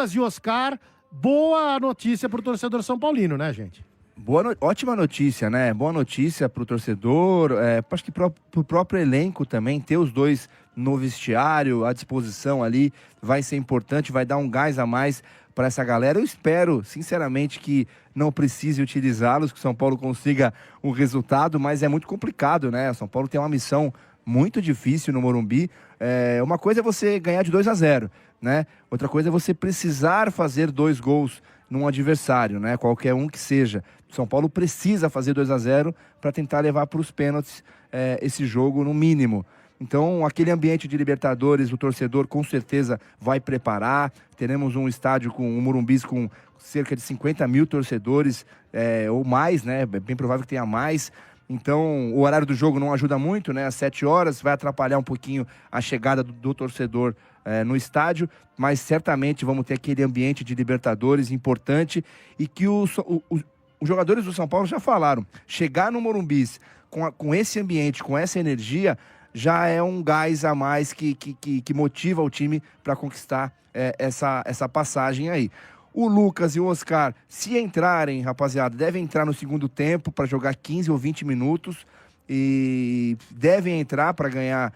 E Oscar, boa notícia pro torcedor São Paulino, né, gente? Ótima notícia, né? Boa notícia pro torcedor, acho que pro próprio elenco também, ter os dois no vestiário, à disposição ali, vai ser importante, vai dar um gás a mais para essa galera. Eu espero, sinceramente, que não precise utilizá-los, que o São Paulo consiga um resultado, mas é muito complicado, né? O São Paulo tem uma missão muito difícil no Morumbi. Uma coisa é você ganhar de 2-0, né? Outra coisa é você precisar fazer 2 gols num adversário, né? Qualquer um que seja. O São Paulo precisa fazer 2-0 para tentar levar para os pênaltis esse jogo no mínimo. Então, aquele ambiente de Libertadores, o torcedor com certeza vai preparar. Teremos um estádio com um Morumbi com cerca de 50 mil torcedores, ou mais, né? É bem provável que tenha mais. Então, o horário do jogo não ajuda muito, né? Às 7 horas, vai atrapalhar um pouquinho a chegada do torcedor no estádio, mas certamente vamos ter aquele ambiente de Libertadores importante e que os jogadores do São Paulo já falaram. Chegar no Morumbi com esse ambiente, com essa energia, já é um gás a mais que motiva o time para conquistar essa passagem aí. O Lucas e o Oscar, se entrarem, rapaziada, devem entrar no segundo tempo para jogar 15 ou 20 minutos e devem entrar para ganhar.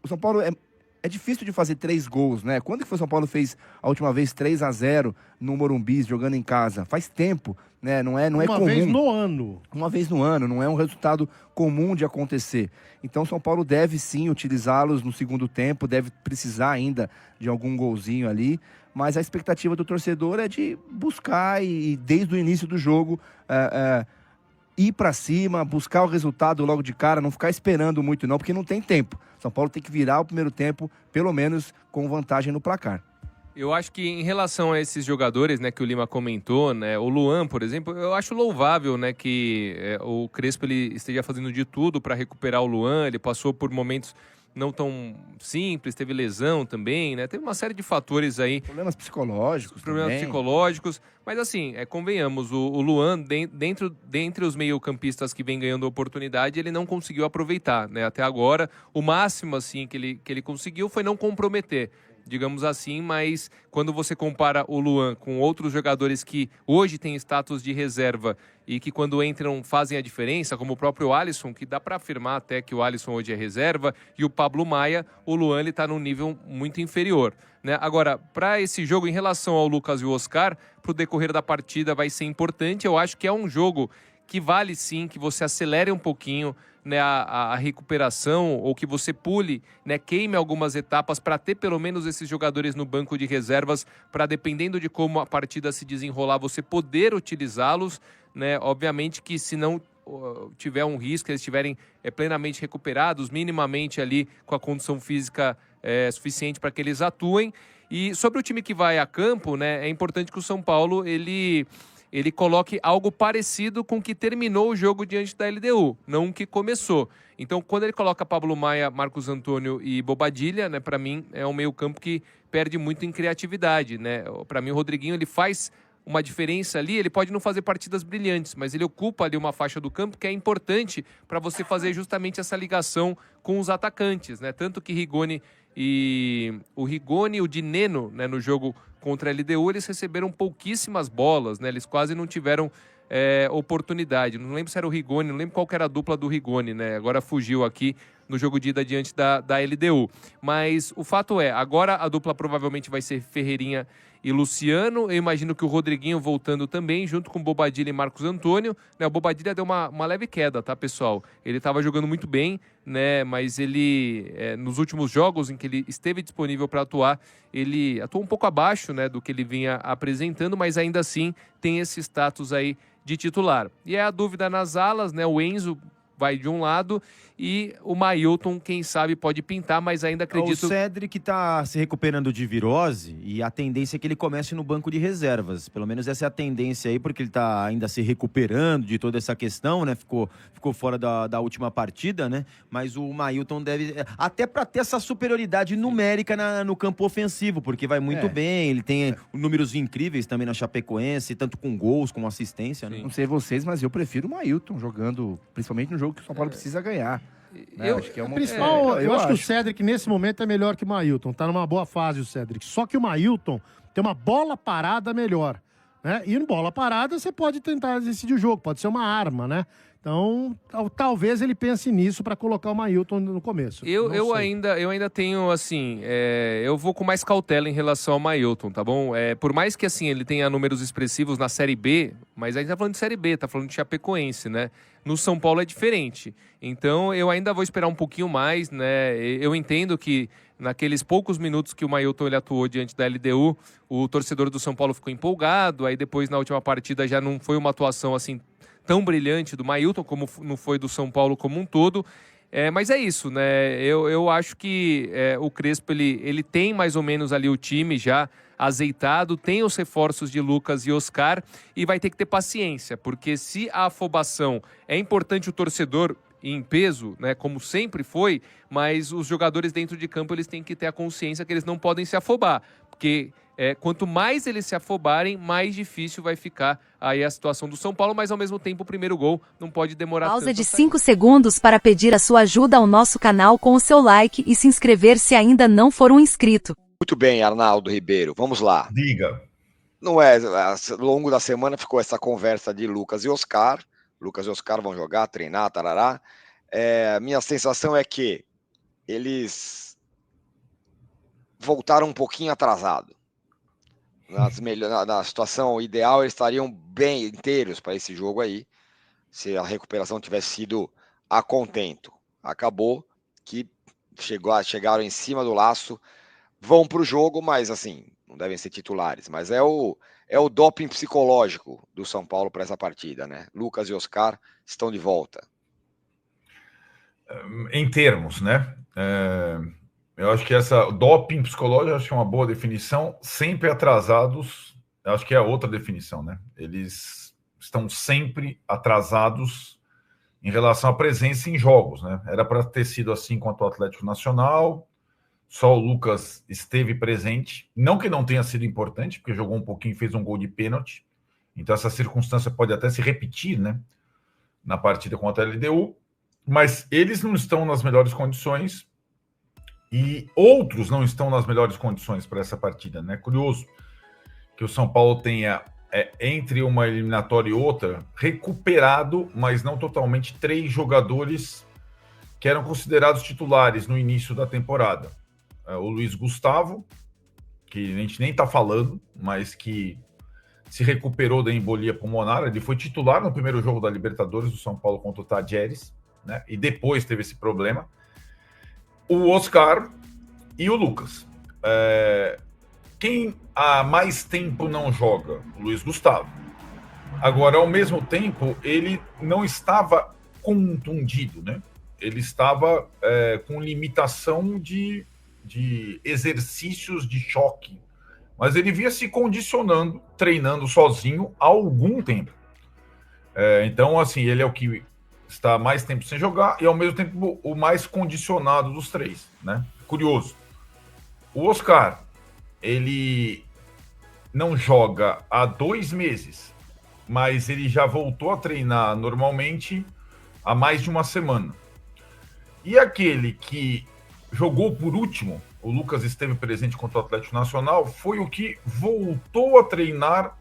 O São Paulo é difícil de fazer 3 gols, né? Quando que foi o São Paulo fez a última vez 3-0 no Morumbi, jogando em casa? Faz tempo, né? Não é comum. Uma vez no ano. Uma vez no ano, não é um resultado comum de acontecer. Então o São Paulo deve sim utilizá-los no segundo tempo, deve precisar ainda de algum golzinho ali, mas a expectativa do torcedor é de buscar e desde o início do jogo ir para cima, buscar o resultado logo de cara, não ficar esperando muito não, porque não tem tempo. São Paulo tem que virar o primeiro tempo, pelo menos com vantagem no placar. Eu acho que em relação a esses jogadores, né, que o Lima comentou, né, o Luan, por exemplo, eu acho louvável, né, que o Crespo ele esteja fazendo de tudo para recuperar o Luan. Ele passou por momentos não tão simples, teve lesão também, né? Teve uma série de fatores aí. Problemas psicológicos Mas assim, convenhamos, o Luan, dentre os meio-campistas que vem ganhando oportunidade, ele não conseguiu aproveitar, né? Até agora, o máximo assim que ele conseguiu foi não comprometer, digamos assim, mas quando você compara o Luan com outros jogadores que hoje têm status de reserva e que quando entram fazem a diferença, como o próprio Alisson, que dá para afirmar até que o Alisson hoje é reserva, e o Pablo Maia, o Luan está num nível muito inferior, né? Agora, para esse jogo, em relação ao Lucas e o Oscar, para o decorrer da partida vai ser importante. Eu acho que é um jogo que vale sim que você acelere um pouquinho, né, a recuperação, ou que você pule, né, queime algumas etapas para ter pelo menos esses jogadores no banco de reservas, para dependendo de como a partida se desenrolar, você poder utilizá-los, né? Obviamente que se não tiver um risco, eles estiverem plenamente recuperados, minimamente ali com a condição física suficiente para que eles atuem. E sobre o time que vai a campo, né, é importante que o São Paulo ele coloque algo parecido com o que terminou o jogo diante da LDU, não o que começou. Então, quando ele coloca Pablo Maia, Marcos Antônio e Bobadilla, né, para mim é um meio-campo que perde muito em criatividade, né? Para mim, o Rodriguinho ele faz uma diferença ali. Ele pode não fazer partidas brilhantes, mas ele ocupa ali uma faixa do campo que é importante para você fazer justamente essa ligação com os atacantes, né? Tanto que o Rigoni e o Dineno, né, no jogo contra a LDU, eles receberam pouquíssimas bolas, né? Eles quase não tiveram oportunidade. Não lembro se era o Rigoni, não lembro qual que era a dupla do Rigoni, né? Agora fugiu aqui no jogo de ida diante da LDU. Mas o fato é, agora a dupla provavelmente vai ser Ferreirinha e Luciano. Eu imagino que o Rodriguinho voltando também, junto com Bobadilla e Marcos Antônio, né? O Bobadilla deu uma leve queda, tá, pessoal? Ele estava jogando muito bem, né? Mas ele, nos últimos jogos em que ele esteve disponível para atuar, ele atuou um pouco abaixo, né, do que ele vinha apresentando, mas ainda assim tem esse status aí de titular. E é a dúvida nas alas, né? O Enzo vai de um lado e o Mailton, quem sabe, pode pintar, mas ainda acredito... O Cedric está se recuperando de virose e a tendência é que ele comece no banco de reservas. Pelo menos essa é a tendência aí, porque ele está ainda se recuperando de toda essa questão, né? Ficou fora da última partida, né? Mas o Mailton deve... Até para ter essa superioridade numérica no campo ofensivo, porque vai muito bem. Ele tem números incríveis também na Chapecoense, tanto com gols como assistência, né? Não sei vocês, mas eu prefiro o Mailton jogando, principalmente no jogo que o São Paulo precisa ganhar. Né? Eu- Acho que é uma Principal, eu acho que o acho. Cedric, nesse momento, é melhor que o Mailton. Tá numa boa fase o Cedric. Só que o Mailton tem uma bola parada melhor. Né? E em bola parada, você pode tentar decidir o jogo. Pode ser uma arma, né? Então, talvez ele pense nisso para colocar o Mailton no começo. Não Eu sei. ainda tenho, assim, eu vou com mais cautela em relação ao Mailton, tá bom? Por mais que, assim, ele tenha números expressivos na Série B, mas a gente tá falando de Série B, tá falando de Chapecoense, né? No São Paulo é diferente. Então, eu ainda vou esperar um pouquinho mais, né? Eu entendo que naqueles poucos minutos que o Mailton ele atuou diante da LDU, o torcedor do São Paulo ficou empolgado, aí depois, na última partida, já não foi uma atuação, assim, tão brilhante do Mailton, como não foi do São Paulo como um todo. Mas é isso, né? Eu acho que o Crespo ele tem mais ou menos ali o time já azeitado, tem os reforços de Lucas e Oscar e vai ter que ter paciência, porque se a afobação é importante o torcedor em peso, né, como sempre foi, mas os jogadores dentro de campo eles têm que ter a consciência que eles não podem se afobar, porque quanto mais eles se afobarem, mais difícil vai ficar aí a situação do São Paulo, mas ao mesmo tempo o primeiro gol não pode demorar tanto. Pausa de 5 segundos para pedir a sua ajuda ao nosso canal com o seu like e se inscrever se ainda não for um inscrito. Muito bem, Arnaldo Ribeiro, vamos lá. Diga. Não é, ao longo da semana ficou essa conversa de Lucas e Oscar. Lucas e Oscar vão jogar, treinar, tarará. Minha sensação é que eles voltaram um pouquinho atrasado. Na situação ideal, eles estariam bem inteiros para esse jogo aí, se a recuperação tivesse sido a contento. Acabou que chegaram em cima do laço, vão para o jogo, mas assim, não devem ser titulares. Mas é o doping psicológico do São Paulo para essa partida, né? Lucas e Oscar estão de volta. Em termos, né? Eu acho que essa doping psicológico, acho que é uma boa definição. Sempre atrasados, acho que é outra definição, né? Eles estão sempre atrasados em relação à presença em jogos, né? Era para ter sido assim contra o Atlético Nacional. Só o Lucas esteve presente. Não que não tenha sido importante, porque jogou um pouquinho e fez um gol de pênalti. Então essa circunstância pode até se repetir, né? Na partida contra a LDU. Mas eles não estão nas melhores condições e outros não estão nas melhores condições para essa partida, né? Curioso que o São Paulo tenha, entre uma eliminatória e outra, recuperado, mas não totalmente, 3 jogadores que eram considerados titulares no início da temporada. O Luiz Gustavo, que a gente nem está falando, mas que se recuperou da embolia pulmonar. Ele foi titular no primeiro jogo da Libertadores do São Paulo contra o Tadjeres, né? E depois teve esse problema. O Oscar e o Lucas. Quem há mais tempo não joga? O Luiz Gustavo. Agora, ao mesmo tempo, ele não estava contundido, né? Ele estava com limitação de exercícios de choque. Mas ele vinha se condicionando, treinando sozinho há algum tempo. Então, assim, ele é o que está mais tempo sem jogar e, ao mesmo tempo, o mais condicionado dos 3, né? Curioso. O Oscar, ele não joga há 2 meses, mas ele já voltou a treinar normalmente há mais de uma semana. E aquele que jogou por último, o Lucas esteve presente contra o Atlético Nacional, foi o que voltou a treinar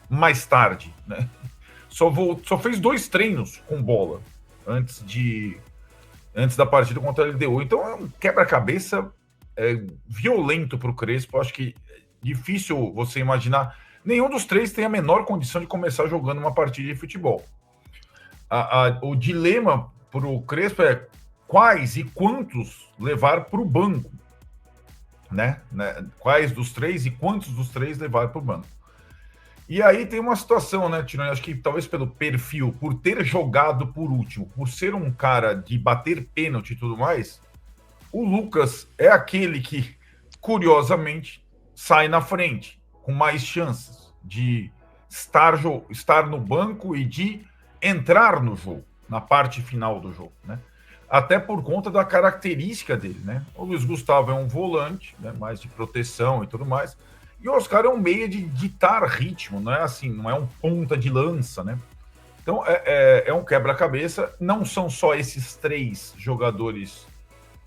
mais tarde, né? Só fez 2 treinos com bola antes da partida contra a LDU. Então é um quebra-cabeça violento para o Crespo. Acho que é difícil você imaginar. Nenhum dos 3 tem a menor condição de começar jogando uma partida de futebol. O dilema para o Crespo é quais e quantos levar para o banco, né? Quais dos 3 e quantos dos 3 levar para o banco. E aí tem uma situação, né, Tironi? Acho que talvez pelo perfil, por ter jogado por último, por ser um cara de bater pênalti e tudo mais, o Lucas é aquele que, curiosamente, sai na frente, com mais chances de estar no banco e de entrar no jogo, na parte final do jogo, né? Até por conta da característica dele, né? O Luiz Gustavo é um volante, né, mais de proteção e tudo mais. E o Oscar é um meia de ditar ritmo, não é assim, não é um ponta de lança, né? Então, é um quebra-cabeça. Não são só esses 3 jogadores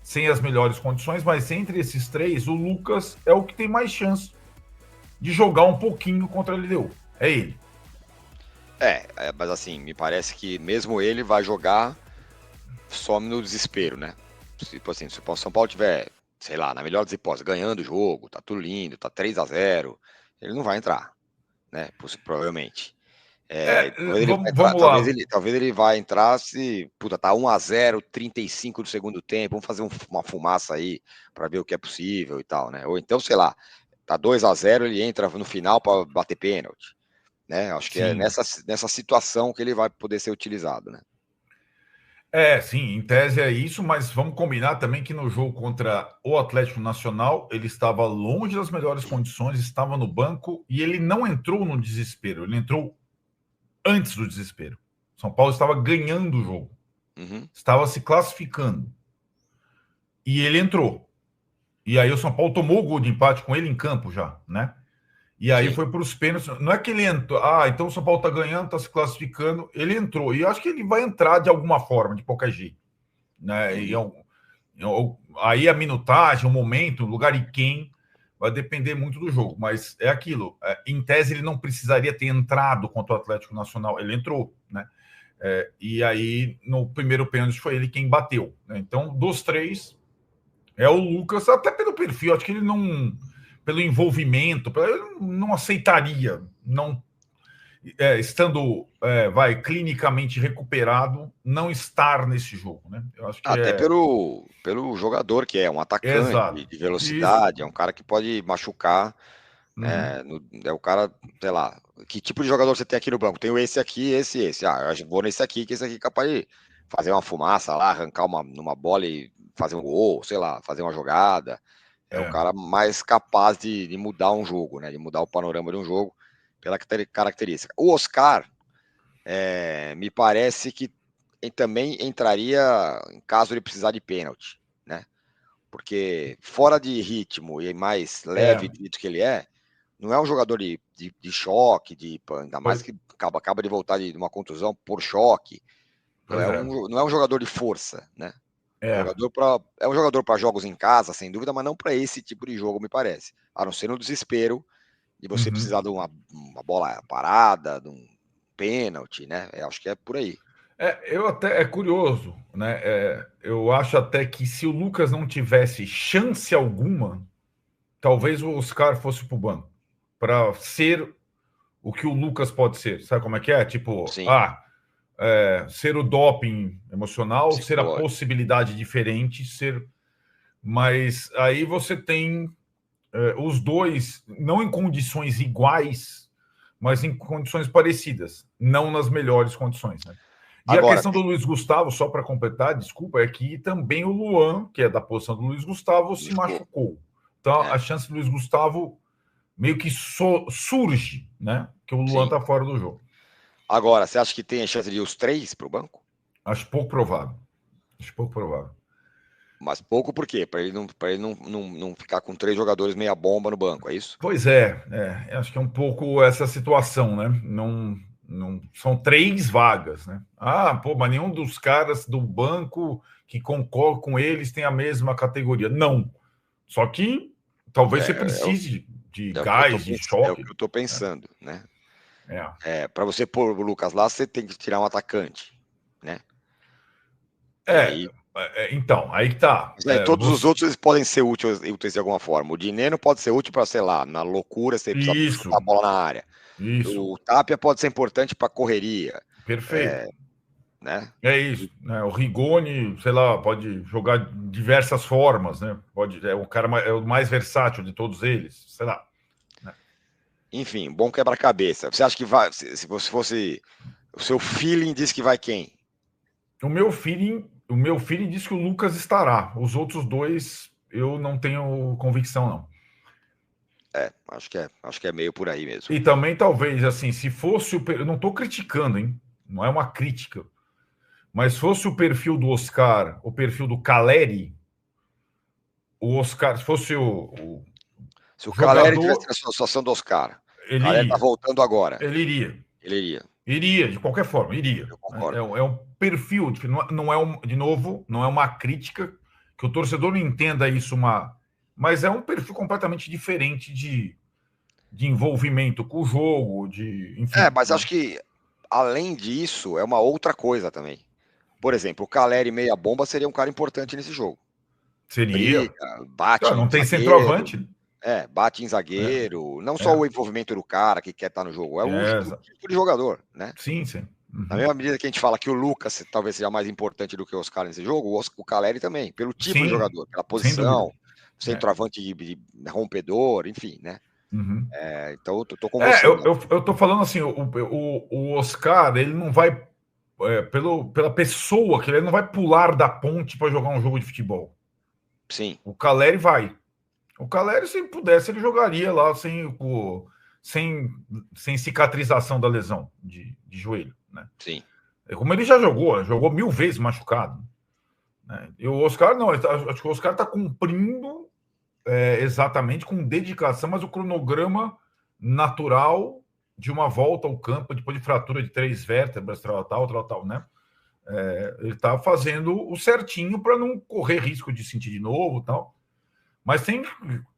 sem as melhores condições, mas entre esses 3, o Lucas é o que tem mais chance de jogar um pouquinho contra a LDU. É ele. Mas assim, me parece que mesmo ele vai jogar só no desespero, né? Tipo assim, se o São Paulo tiver, sei lá, na melhor das hipóteses, ganhando o jogo, tá tudo lindo, tá 3-0, ele não vai entrar, né? Provavelmente. Talvez ele vai entrar se, tá 1-0, 35 do segundo tempo, vamos fazer uma fumaça aí para ver o que é possível e tal, né? Ou então, sei lá, tá 2-0, ele entra no final para bater pênalti, né? Acho que é nessa situação que ele vai poder ser utilizado, né? Sim, em tese é isso, mas vamos combinar também que no jogo contra o Atlético Nacional, ele estava longe das melhores condições, estava no banco e ele não entrou no desespero, ele entrou antes do desespero. São Paulo estava ganhando o jogo, estava se classificando e ele entrou. E aí o São Paulo tomou o gol de empate com ele em campo já, né? E aí foi para os pênaltis. Não é que ele entrou. Então o São Paulo está ganhando, está se classificando. Ele entrou. E eu acho que ele vai entrar de alguma forma, de qualquer jeito. Né? Aí a minutagem, o momento, o lugar e quem, vai depender muito do jogo. Mas é aquilo. Em tese, ele não precisaria ter entrado contra o Atlético Nacional. Ele entrou, né? E aí, no primeiro pênalti, foi ele quem bateu. Né? Então, dos 3, é o Lucas, até pelo perfil. Acho que ele não... pelo envolvimento, eu não aceitaria, não estando clinicamente recuperado, não estar nesse jogo, né? Eu acho que até pelo jogador que é um atacante de velocidade, é um cara que pode machucar, né? É o cara, sei lá, que tipo de jogador você tem aqui no banco? Tenho esse aqui, esse. Eu vou nesse aqui, que esse aqui é capaz de fazer uma fumaça lá, arrancar numa bola e fazer um gol, sei lá, fazer uma jogada. É o cara mais capaz de mudar um jogo, né? De mudar o panorama de um jogo pela característica. O Oscar, me parece que também entraria em caso ele precisar de pênalti, né? Porque fora de ritmo e mais leve do jeito que ele não é um jogador de choque, ainda mais que acaba de voltar de uma contusão por choque. Não é um jogador de força, né? É um jogador para jogos em casa, sem dúvida, mas não para esse tipo de jogo, me parece. A não ser no desespero de você precisar de uma bola parada, de um pênalti, né? Acho que é por aí. É curioso, né? Eu acho até que se o Lucas não tivesse chance alguma, talvez o Oscar fosse para o banco, para ser o que o Lucas pode ser. Sabe como é que é? Tipo, ser o doping emocional, ser a possibilidade diferente, mas aí você tem os dois, não em condições iguais, mas em condições parecidas, não nas melhores condições, né? E agora, a questão do Luiz Gustavo, só para completar, desculpa, é que também o Luan, que é da posição do Luiz Gustavo, se machucou. Então a chance do Luiz Gustavo meio que surge, né? Que o Luan está fora do jogo. Agora, você acha que tem a chance de ir os 3 para o banco? Acho pouco provável. Mas pouco por quê? Para ele não ficar com 3 jogadores meia bomba no banco, é isso? Pois acho que é um pouco essa situação, né? Não são 3 vagas, né? Mas nenhum dos caras do banco que concorre com eles tem a mesma categoria. Não. Só que talvez você precise de gás, de choque. É o que eu estou pensando, né? Para você pôr o Lucas lá, você tem que tirar um atacante, né? Então, aí que tá. Todos os outros eles podem ser úteis de alguma forma. O Dineno pode ser útil para, sei lá, na loucura, você precisa chutar a bola na área. O Tapia pode ser importante para correria. Perfeito. Né? É isso. Né? O Rigoni, sei lá, pode jogar de diversas formas, né? O cara é o mais versátil de todos eles, sei lá. Né? Enfim, bom quebra-cabeça. Você acha que vai? Se você fosse, o seu feeling diz que vai quem? O meu feeling diz que o Lucas estará. Os outros 2 eu não tenho convicção, não. Acho que é meio por aí mesmo. E também, talvez, assim, se fosse eu não estou criticando, hein? Não é uma crítica. Mas fosse o perfil do Oscar, o perfil do Caleri, o Oscar, se fosse se o Caleri tivesse na situação do Oscar, ele Caleri está voltando agora. Ele iria. Iria, de qualquer forma, iria. Eu concordo. É um perfil, de novo, não é uma crítica, que o torcedor não entenda isso, mas é um perfil completamente diferente de envolvimento com o jogo, enfim. Mas acho que, além disso, é uma outra coisa também. Por exemplo, o Caleri meia bomba seria um cara importante nesse jogo. Seria. Briga, bate Não em tem zagueiro, centroavante. bate em zagueiro. Não só o envolvimento do cara que quer estar no jogo, o tipo de jogador, né? Sim, sim. Uhum. Na mesma medida que a gente fala que o Lucas talvez seja mais importante do que o Oscar nesse jogo, o Caleri também, pelo tipo de jogador, pela posição, centroavante de rompedor, enfim, né? Uhum. Então eu tô com você. Eu tô falando assim, o Oscar, ele não vai, pela pessoa que ele não vai pular da ponte para jogar um jogo de futebol. Sim. O Caleri vai. O Caleri, se pudesse, ele jogaria lá sem cicatrização da lesão de joelho, né? Sim. Como ele já jogou 1000 vezes machucado, né? E o Oscar não, acho que o Oscar está cumprindo exatamente com dedicação, mas o cronograma natural de uma volta ao campo depois de fratura de 3 vértebras, tal, né? Ele está fazendo o certinho para não correr risco de sentir de novo, tal. Mas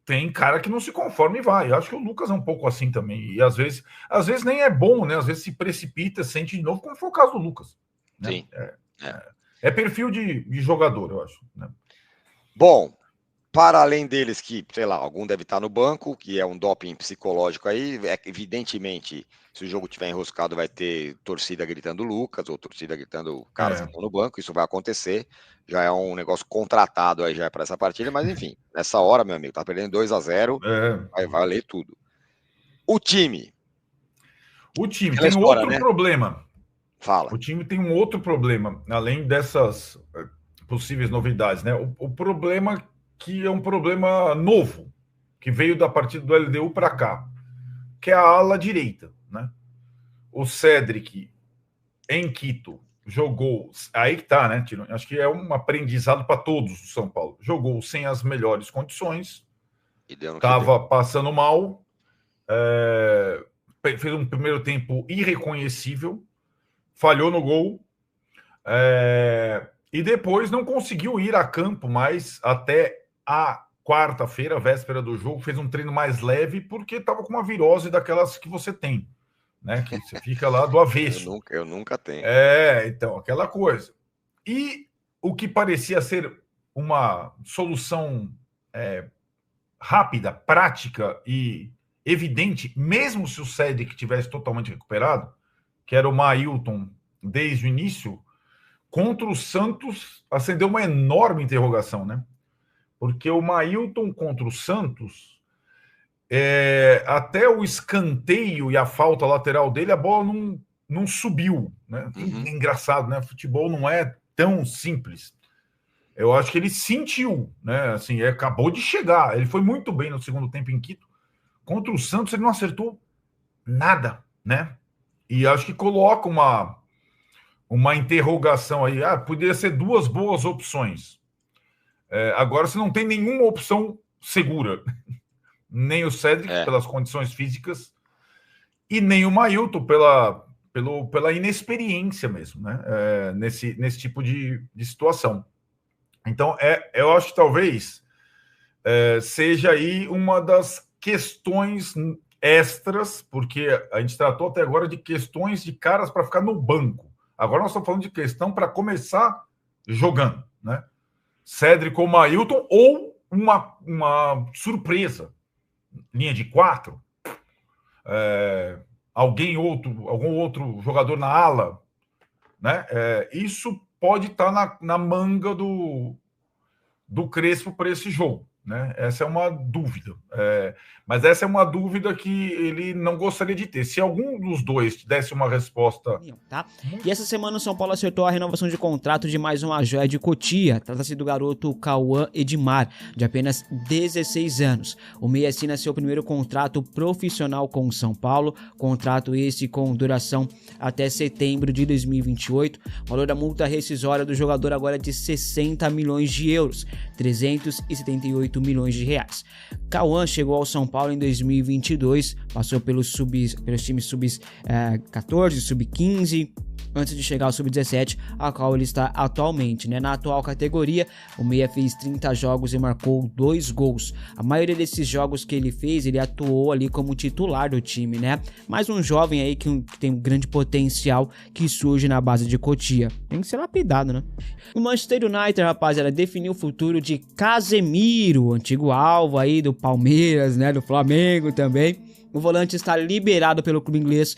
tem cara que não se conforma e vai. Eu acho que o Lucas é um pouco assim também. E às vezes nem é bom, né? Às vezes se precipita, sente de novo, como foi o caso do Lucas. Né? Sim. É perfil de jogador, eu acho. Né? Bom, para além deles que, sei lá, algum deve estar no banco, que é um doping psicológico aí, evidentemente, se o jogo tiver enroscado, vai ter torcida gritando Lucas, ou torcida gritando caras que estão no banco, isso vai acontecer, já é um negócio contratado aí já para essa partida, mas enfim, nessa hora, meu amigo, tá perdendo 2-0, vai valer tudo. O time tem um outro problema. Fala. O time tem um outro problema, além dessas possíveis novidades, né? O problema que é um problema novo, que veio da partida do LDU para cá, que é a ala direita, né? O Cédric, em Quito, jogou... Aí que tá, né, Tiro? Acho que é um aprendizado para todos do São Paulo. Jogou sem as melhores condições, estava passando mal, fez um primeiro tempo irreconhecível, falhou no gol, e depois não conseguiu ir a campo mais até a quarta-feira, véspera do jogo, fez um treino mais leve, porque estava com uma virose daquelas que você tem, né? Que você fica lá do avesso. Eu nunca tenho. Então, aquela coisa. E o que parecia ser uma solução rápida, prática e evidente, mesmo se o Cédric tivesse totalmente recuperado, que era o Mailton desde o início, contra o Santos acendeu uma enorme interrogação, né? Porque o Mailton contra o Santos, até o escanteio e a falta lateral dele, a bola não subiu, né? Uhum. Engraçado, né? Futebol não é tão simples. Eu acho que ele sentiu, né? Assim, acabou de chegar. Ele foi muito bem no segundo tempo em Quito. Contra o Santos, ele não acertou nada, né? E acho que coloca uma interrogação aí. Poderia ser 2 boas opções. Agora você não tem nenhuma opção segura. Nem o Cédric, pelas condições físicas, e nem o Mailton, pela inexperiência mesmo, né? Nesse tipo de situação. Então, eu acho que talvez seja aí uma das questões extras, porque a gente tratou até agora de questões de caras para ficar no banco. Agora nós estamos falando de questão para começar jogando, né? Cédric ou Mailton, ou uma surpresa. Linha de 4. Algum outro jogador na ala, né? Isso pode estar na manga do Crespo para esse jogo, né? Essa é uma dúvida. Mas essa é uma dúvida que ele não gostaria de ter. Se algum dos dois desse uma resposta... Tá? E essa semana o São Paulo acertou a renovação de contrato de mais uma joia de Cotia. Trata-se do garoto Cauã Edmar, de apenas 16 anos. O meia assina seu primeiro contrato profissional com o São Paulo, contrato esse com duração até setembro de 2028. O valor da multa rescisória do jogador agora é de 60 milhões de euros, 378 18 milhões de reais. Cauã chegou ao São Paulo em 2022, passou pelos times sub-14, sub-15, antes de chegar ao sub-17, a qual ele está atualmente, né? Na atual categoria, o meia fez 30 jogos e marcou 2 gols. A maioria desses jogos que ele fez, ele atuou ali como titular do time, né? Mais um jovem aí que tem um grande potencial, que surge na base de Cotia. Tem que ser lapidado, né? O Manchester United, rapaziada, definiu o futuro de Casemiro, antigo alvo aí do Palmeiras, né? Do Flamengo também. O volante está liberado pelo clube inglês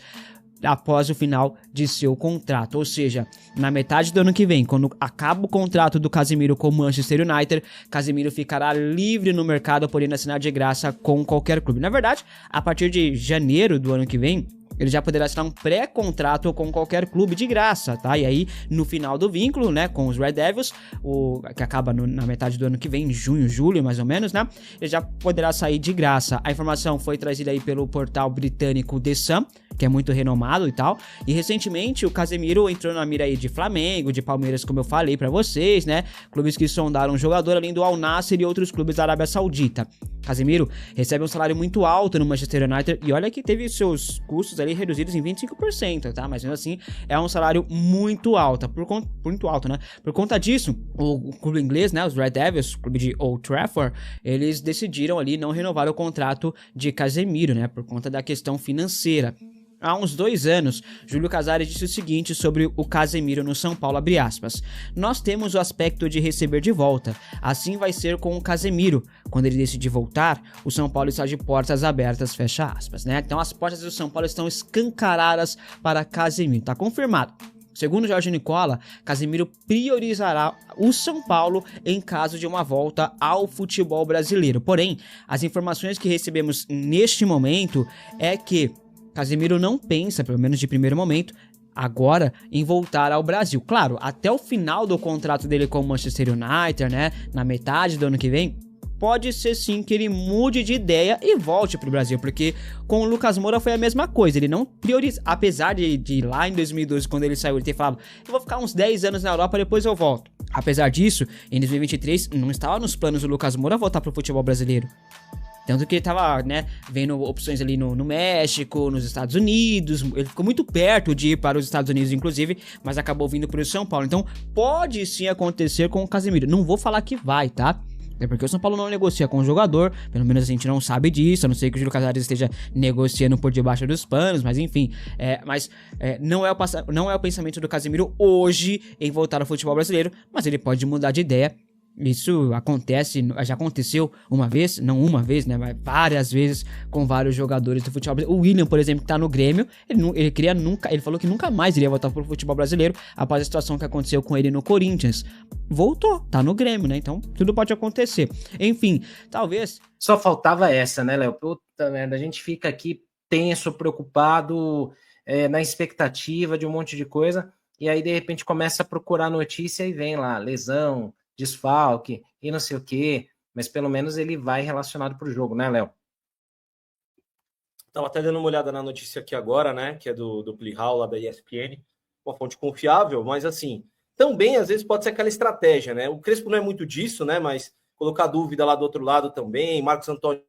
após o final de seu contrato, ou seja, na metade do ano que vem, quando acaba o contrato do Casemiro com o Manchester United, Casemiro ficará livre no mercado, podendo assinar de graça com qualquer clube. Na verdade, a partir de janeiro do ano que vem, ele já poderá assinar um pré-contrato com qualquer clube de graça, tá? E aí, no final do vínculo, né, com os Red Devils, que acaba na metade do ano que vem, em junho, julho, mais ou menos, né? Ele já poderá sair de graça. A informação foi trazida aí pelo portal britânico The Sun, que é muito renomado e tal. E recentemente o Casemiro entrou na mira aí de Flamengo, de Palmeiras, como eu falei pra vocês, né? Clubes que sondaram o jogador, além do Al Nassr e outros clubes da Arábia Saudita. Casemiro recebe um salário muito alto no Manchester United e olha que teve seus custos ali reduzidos em 25%, tá? Mas mesmo assim é um salário muito alto, muito alto, né? Por conta disso, o clube inglês, né, os Red Devils, o clube de Old Trafford, eles decidiram ali não renovar o contrato de Casemiro, né? Por conta da questão financeira. Há uns 2 anos, Júlio Casares disse o seguinte sobre o Casemiro no São Paulo, abre aspas: "Nós temos o aspecto de receber de volta, assim vai ser com o Casemiro. Quando ele decidir voltar, o São Paulo está de portas abertas", fecha aspas, né? Então as portas do São Paulo estão escancaradas para Casemiro, tá confirmado. Segundo Jorge Nicola, Casemiro priorizará o São Paulo em caso de uma volta ao futebol brasileiro. Porém, as informações que recebemos neste momento é que Casemiro não pensa, pelo menos de primeiro momento, agora em voltar ao Brasil. Claro, até o final do contrato dele com o Manchester United, né, na metade do ano que vem, pode ser sim que ele mude de ideia e volte pro Brasil, porque com o Lucas Moura foi a mesma coisa, ele não prioriza, apesar de lá em 2012, quando ele saiu, ele ter falado, eu vou ficar uns 10 anos na Europa, depois eu volto. Apesar disso, em 2023, não estava nos planos do Lucas Moura voltar pro futebol brasileiro. Tanto que ele tava, né, vendo opções ali no México, nos Estados Unidos. Ele ficou muito perto de ir para os Estados Unidos, inclusive, mas acabou vindo para o São Paulo. Então, pode sim acontecer com o Casemiro. Não vou falar que vai, tá? É porque o São Paulo não negocia com o jogador, pelo menos a gente não sabe disso, a não ser que o Júlio Casares esteja negociando por debaixo dos panos, mas enfim. Não é o pensamento do Casemiro hoje em voltar ao futebol brasileiro, mas ele pode mudar de ideia. Isso acontece, já aconteceu uma vez, não uma vez, né, mas várias vezes com vários jogadores do futebol brasileiro. O William, por exemplo, que tá no Grêmio, ele falou que nunca mais iria voltar pro futebol brasileiro após a situação que aconteceu com ele no Corinthians. Voltou, tá no Grêmio, né, então tudo pode acontecer. Enfim, talvez... Só faltava essa, né, Léo? Puta merda, a gente fica aqui tenso, preocupado, na expectativa de um monte de coisa, e aí de repente começa a procurar notícia e vem lá, lesão, desfalque e não sei o que, mas pelo menos ele vai relacionado pro jogo, né, Léo? Estava até dando uma olhada na notícia aqui agora, né, que é do Plihal, lá da ESPN, uma fonte confiável, mas assim, também às vezes pode ser aquela estratégia, né, o Crespo não é muito disso, né, mas colocar dúvida lá do outro lado também, Marcos Antônio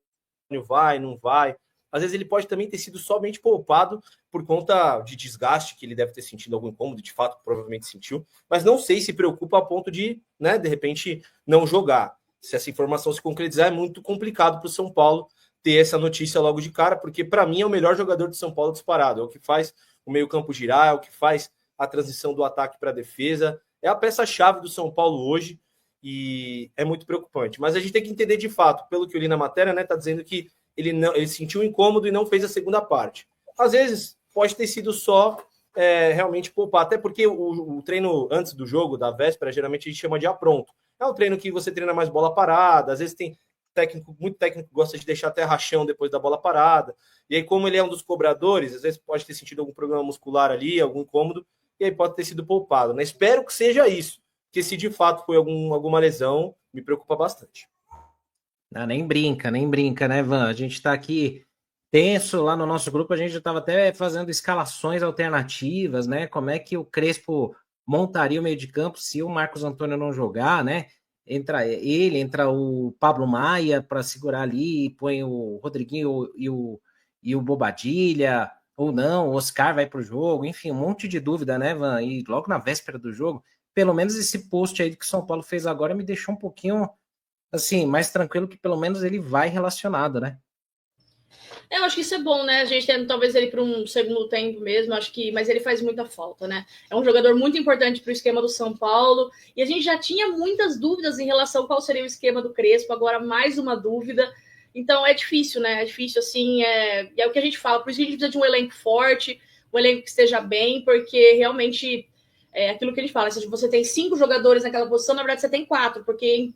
vai, não vai, às vezes ele pode também ter sido somente poupado por conta de desgaste, que ele deve ter sentido algum incômodo, de fato, provavelmente sentiu, mas não sei se preocupa a ponto de, né, de repente, não jogar. Se essa informação se concretizar, é muito complicado para o São Paulo ter essa notícia logo de cara, porque para mim é o melhor jogador de São Paulo disparado, é o que faz o meio-campo girar, é o que faz a transição do ataque para a defesa, é a peça-chave do São Paulo hoje e é muito preocupante. Mas a gente tem que entender de fato, pelo que eu li na matéria, né, tá dizendo que ele sentiu um incômodo e não fez a segunda parte. Às vezes, pode ter sido só realmente poupar, até porque o treino antes do jogo, da véspera, geralmente a gente chama de apronto. É um treino que você treina mais bola parada, às vezes tem muito técnico que gosta de deixar até rachão depois da bola parada, e aí como ele é um dos cobradores, às vezes pode ter sentido algum problema muscular ali, algum incômodo, e aí pode ter sido poupado, né? Espero que seja isso, porque se de fato foi alguma lesão, me preocupa bastante. Não, nem brinca, né, Van? A gente tá aqui tenso lá no nosso grupo, a gente já estava até fazendo escalações alternativas, né? Como é que o Crespo montaria o meio de campo se o Marcos Antônio não jogar, né? entra ele, entra o Pablo Maia para segurar ali, põe o Rodriguinho e o Bobadilha, ou não, o Oscar vai para o jogo, enfim, um monte de dúvida, né, Van? E logo na véspera do jogo, pelo menos esse post aí que o São Paulo fez agora me deixou um pouquinho, assim, mais tranquilo, que pelo menos ele vai relacionado, né? Eu acho que isso é bom, né? A gente tendo talvez ele para um segundo tempo mesmo, acho que, mas ele faz muita falta, né? É um jogador muito importante para o esquema do São Paulo, e a gente já tinha muitas dúvidas em relação a qual seria o esquema do Crespo, agora mais uma dúvida. Então é difícil, né? É difícil, assim, é o que a gente fala, por isso que a gente precisa de um elenco forte, um elenco que esteja bem, porque realmente é aquilo que a gente fala, se você tem 5 jogadores naquela posição, na verdade você tem 4, porque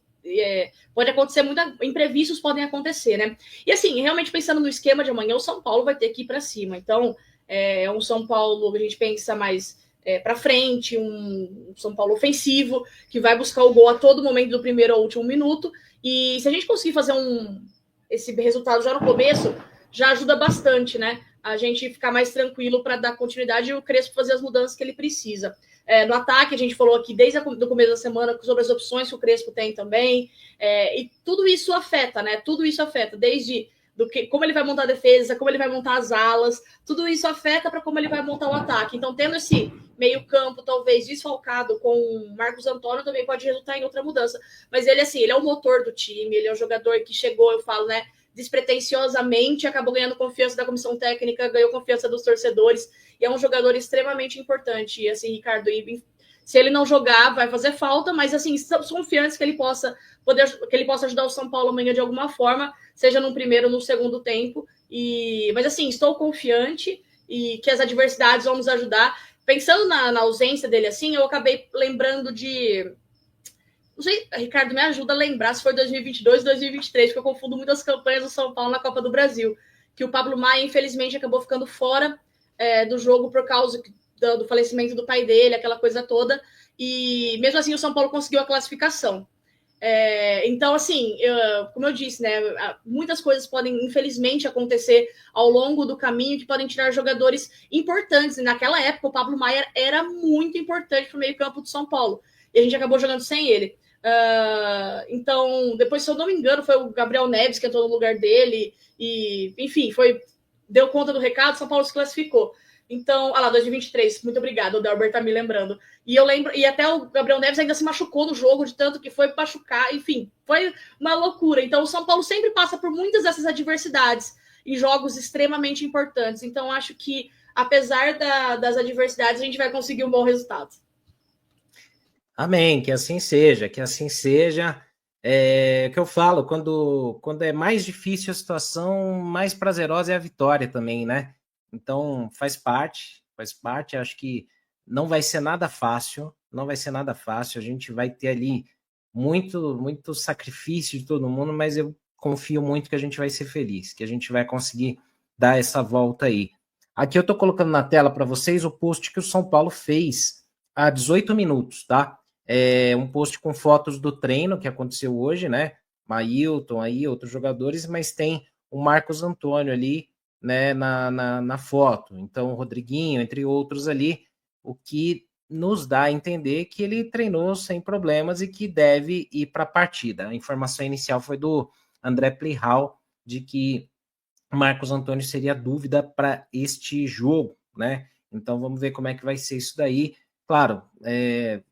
pode acontecer imprevistos podem acontecer, né? E assim, realmente pensando no esquema de amanhã, o São Paulo vai ter que ir para cima. Então, é um São Paulo que a gente pensa mais para frente, um São Paulo ofensivo, que vai buscar o gol a todo momento do primeiro ao último minuto. E se a gente conseguir fazer esse resultado já no começo, já ajuda bastante, né? A gente ficar mais tranquilo para dar continuidade e o Crespo fazer as mudanças que ele precisa. No ataque, a gente falou aqui desde o começo da semana sobre as opções que o Crespo tem também, e tudo isso afeta, né? Tudo isso afeta, desde como ele vai montar a defesa, como ele vai montar as alas, tudo isso afeta para como ele vai montar o ataque. Então, tendo esse meio-campo talvez desfalcado com o Marcos Antônio também pode resultar em outra mudança. Mas ele, assim, ele é o motor do time, ele é um jogador que chegou, eu falo, né? Despretensiosamente, acabou ganhando confiança da comissão técnica, ganhou confiança dos torcedores, e é um jogador extremamente importante. E assim, Ricardo, se ele não jogar, vai fazer falta, mas assim, estamos confiantes que ele possa ajudar o São Paulo amanhã de alguma forma, seja no primeiro ou no segundo tempo. Mas assim, estou confiante e que as adversidades vão nos ajudar. Pensando na ausência dele, assim, eu acabei lembrando de... Não sei, Ricardo, me ajuda a lembrar se foi 2022 ou 2023, porque eu confundo muito as campanhas do São Paulo na Copa do Brasil. Que o Pablo Maia, infelizmente, acabou ficando fora do jogo por causa do falecimento do pai dele, aquela coisa toda. E mesmo assim o São Paulo conseguiu a classificação. Então, assim, como eu disse, né, muitas coisas podem, infelizmente, acontecer ao longo do caminho que podem tirar jogadores importantes. E naquela época, o Pablo Maia era muito importante para o meio-campo do São Paulo. E a gente acabou jogando sem ele. Então, depois, se eu não me engano, foi o Gabriel Neves que entrou no lugar dele. E, enfim, deu conta do recado, São Paulo se classificou. Então, 2023, muito obrigado, o Delber tá me lembrando. E eu lembro, e até o Gabriel Neves ainda se machucou no jogo, de tanto que foi machucar, enfim, foi uma loucura. Então, o São Paulo sempre passa por muitas dessas adversidades em jogos extremamente importantes. Então, acho que, apesar das adversidades, a gente vai conseguir um bom resultado. Amém, que assim seja, que assim seja. O que eu falo, quando é mais difícil a situação, mais prazerosa é a vitória também, né? Então, faz parte, acho que não vai ser nada fácil, a gente vai ter ali muito sacrifício de todo mundo, mas eu confio muito que a gente vai ser feliz, que a gente vai conseguir dar essa volta aí. Aqui eu tô colocando na tela para vocês o post que o São Paulo fez há 18 minutos, tá? Um post com fotos do treino que aconteceu hoje, né? Mailton aí, outros jogadores, mas tem o Marcos Antônio ali, né, na foto. Então, o Rodriguinho, entre outros ali, o que nos dá a entender que ele treinou sem problemas e que deve ir para a partida. A informação inicial foi do André Plihal, de que Marcos Antônio seria dúvida para este jogo, né? Então, vamos ver como é que vai ser isso daí. Claro,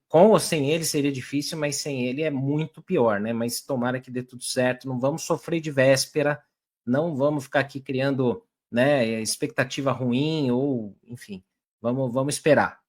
com ou sem ele seria difícil, mas sem ele é muito pior, né? Mas tomara que dê tudo certo, não vamos sofrer de véspera, não vamos ficar aqui criando, né, expectativa ruim, ou enfim, vamos esperar.